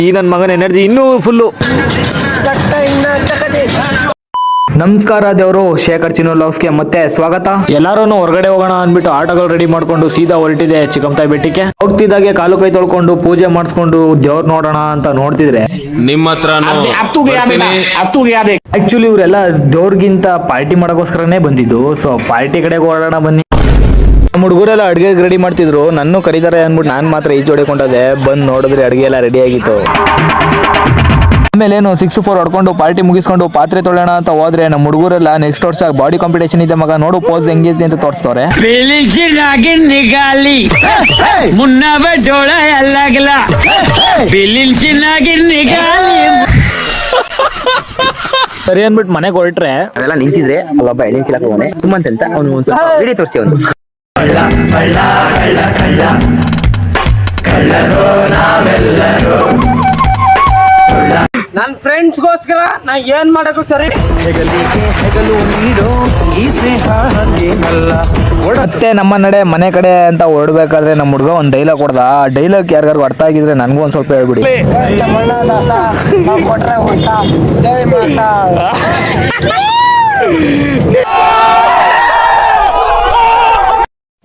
ಈ ನನ್ನ ಮಗನ ಎನರ್ಜಿ ಇನ್ನೂ ಫುಲ್ಲು. ನಮಸ್ಕಾರ ದೇವರು, ಶೇಖರ್ ಚಿನ್ನು ವ್ಲಾಗ್ಸ್ಗೆ ಮತ್ತೆ ಸ್ವಾಗತ. ಎಲ್ಲಾರು ಹೊರಗಡೆ ಹೋಗೋಣ ಅಂದ್ಬಿಟ್ಟು ಆಟೋಗಳು ರೆಡಿ ಮಾಡ್ಕೊಂಡು ಸೀದಾ ಹೊರಟಿದೆ ಚಿಕ್ಕಮತಾಯಿ ಬೆಟ್ಟಕ್ಕೆ. ಹೋಗ್ತಿದ್ದಾಗೆ ಕಾಲು ಕೈ ತೊಳ್ಕೊಂಡು ಪೂಜೆ ಮಾಡಿಸ್ಕೊಂಡು ದೇವ್ರ ನೋಡೋಣ ಅಂತ ನೋಡ್ತಿದ್ರೆ ನಿಮ್ಮ ಹತ್ರ ಆಕ್ಚುಲಿ ಇವರೆಲ್ಲ ದೇವ್ರಿಗಿಂತ ಪಾರ್ಟಿ ಮಾಡೋಕ್ಕೋಸ್ಕರನೇ ಬಂದಿದ್ದು. ಸೊ ಪಾರ್ಟಿ ಕಡೆಗೆ ಓಡೋಣ ಬನ್ನಿ. ನಮ್ಮ ಹುಡುಗರೆಲ್ಲ ಅಡುಗೆ ರೆಡಿ ಮಾಡ್ತಿದ್ರು, ನನ್ನ ಕರೀತಾರೆ ಅಂದ್ಬಿಟ್ಟು ನಾನು ಮಾತ್ರ ಈಜು ಹೊಡೆಕೊಂಡದೆ. ಬಂದು ನೋಡಿದ್ರೆ ಅಡುಗೆ ಎಲ್ಲ ರೆಡಿ ಆಗಿತ್ತು. ಆಮೇಲೆ ಏನು 6-4 ಹೊಡ್ಕೊಂಡು ಪಾರ್ಟಿ ಮುಗಿಸ್ಕೊಂಡು ಪಾತ್ರೆ ತೊಳೆಯೋಣ ಅಂತ ಹೋದ್ರೆ ನಮ್ಮ ಹುಡುಗರೆಲ್ಲ ನೆಕ್ಸ್ಟ್ ವರ್ಷ ಬಾಡಿ ಕಾಂಪಿಟೇಷನ್ ಇದೆ ಮಗ, ನೋಡು ಪೋಸ್ ಹೆಂಗಿದೆ ಅಂತ ತೋರಿಸ್ತವ್ರೆ. ಸರಿ ಅಂದ್ಬಿಟ್ಟು ಮನೆಗೆ ಹೊರಟ್ರೆ ಅದೆಲ್ಲ ನಿಂತಿದ್ರೆ ಅಲ್ಲೊಬ್ಬ ಎಣ್ಣೆ ಕಿಲಕ್ ಹೋಗೋನೆ ಸುಮಂತ್ ಅಂತ ಅವನು ಒಂದು ಸ್ವಲ್ಪ ವಿಡಿಯೋ ತೋರಿಸಿ ಒಂದು ನನ್ನ ಫ್ರೆಂಡ್ಸ್ಗೋಸ್ಕರ ನಾ ಏನ್ ಮಾಡಬೇಕು ಸರಿ. ಮತ್ತೆ ನಮ್ಮ ನಡೆ ಮನೆ ಕಡೆ ಅಂತ ಹೊರಡ್ಬೇಕಾದ್ರೆ ನಮ್ಮ ಹುಡುಗ ಒಂದು ಡೈಲಾಗ್ ಕೊಡ್ದ. ಆ ಡೈಲಾಗ್ ಯಾರಿಗಾರು ಅರ್ಥ ಆಗಿದ್ರೆ ನನಗೂ ಒಂದ್ ಸ್ವಲ್ಪ ಹೇಳ್ಬಿಡಿ.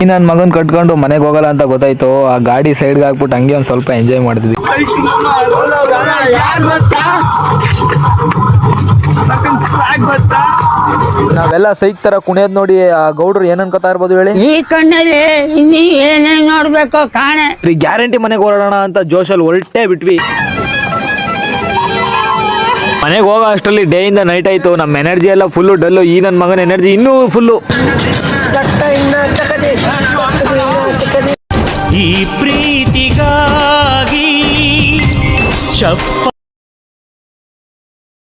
ನನ್ನ ಮಗನ್ ಕಟ್ಕೊಂಡು ಮನೆಗೆ ಹೋಗಲ್ಲ ಅಂತ ಗೊತ್ತಾಯ್ತು. ಆ ಗಾಡಿ ಸೈಡ್ಗೆ ಹಾಕ್ಬಿಟ್ಟು ಹಂಗೆ ಒಂದ್ ಸ್ವಲ್ಪ ಎಂಜಾಯ್ ಮಾಡಿದ್ವಿ. ನಾವೆಲ್ಲ ಸೈಕ್ ತರ ಕುಣಿಯೋದ್ ನೋಡಿ ಆ ಗೌಡ್ರು ಏನ್ ಅನ್ಕೋತಾ ಇರ್ಬೋದು ಹೇಳಿ. ಈ ಕಣ್ಣಲ್ಲಿ ಇನ್ನೀ ಏನೇನ್ ನೋಡ್ಬೇಕು ಕಾಣೆ. ಗ್ಯಾರಂಟಿ ಮನೆಗೆ ಹೊರಡೋಣ ಅಂತ ಜೋಶಲ್ಲಿ ಹೊರಟೇ ಬಿಟ್ವಿ. ಮನೆಗೆ ಹೋಗೋ ಅಷ್ಟರಲ್ಲಿ ಡೇ ಇಂದ ನೈಟ್ ಆಯ್ತು. ನಮ್ಮ ಎನರ್ಜಿ ಎಲ್ಲ ಫುಲ್ಲು ಡಲ್ಲು. ಈ ನನ್ನ ಮಗನ ಎನರ್ಜಿ ಇನ್ನೂ ಫುಲ್ಲು. ಈ ಪ್ರೀತಿಗಾಗಿ